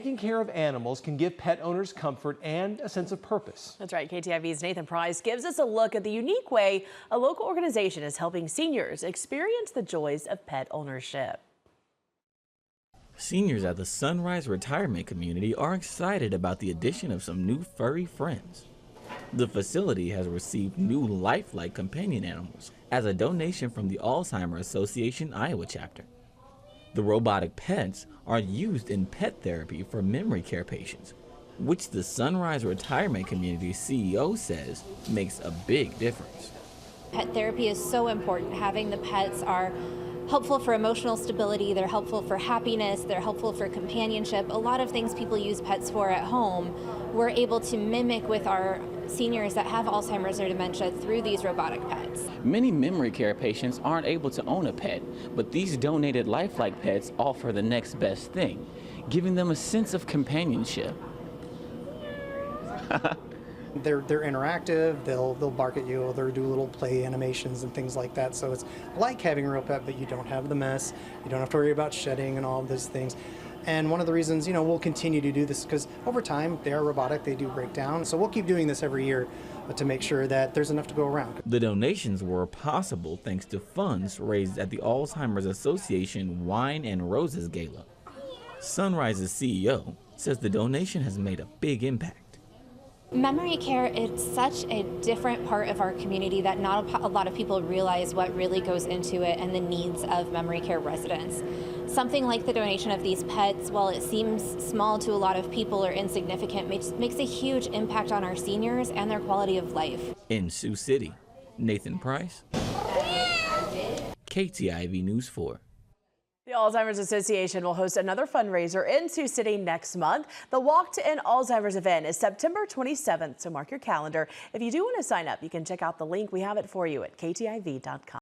Taking care of animals can give pet owners comfort and a sense of purpose. That's right. KTIV's Nathan Price gives us a look at the unique way a local organization is helping seniors experience the joys of pet ownership. Seniors at the Sunrise Retirement Community are excited about the addition of some new furry friends. The facility has received new lifelike companion animals as a donation from the Alzheimer's Association Iowa chapter. The robotic pets are used in pet therapy for memory care patients, which the Sunrise Retirement Community CEO says makes a big difference. Pet therapy is so important. Having the pets are helpful for emotional stability, they're helpful for happiness, they're helpful for companionship. A lot of things people use pets for at home, we're able to mimic with our seniors that have Alzheimer's or dementia through these robotic pets. Many memory care patients aren't able to own a pet, but these donated lifelike pets offer the next best thing, giving them a sense of companionship. They're interactive, they'll bark at you, they'll do little play animations and things like that. So it's like having a real pet, but you don't have the mess, you don't have to worry about shedding and all of those things. And one of the reasons, we'll continue to do this because over time they are robotic, they do break down. So we'll keep doing this every year to make sure that there's enough to go around. The donations were possible thanks to funds raised at the Alzheimer's Association Wine and Roses Gala. Sunrise's CEO says the donation has made a big impact. Memory care is such a different part of our community that not a lot of people realize what really goes into it and the needs of memory care residents. Something like the donation of these pets, while it seems small to a lot of people or insignificant, makes a huge impact on our seniors and their quality of life. In Sioux City, Nathan Price, KTIV News 4. The Alzheimer's Association will host another fundraiser in Sioux City next month. The Walk to End Alzheimer's event is September 27th, so mark your calendar. If you do want to sign up, you can check out the link. We have it for you at ktiv.com.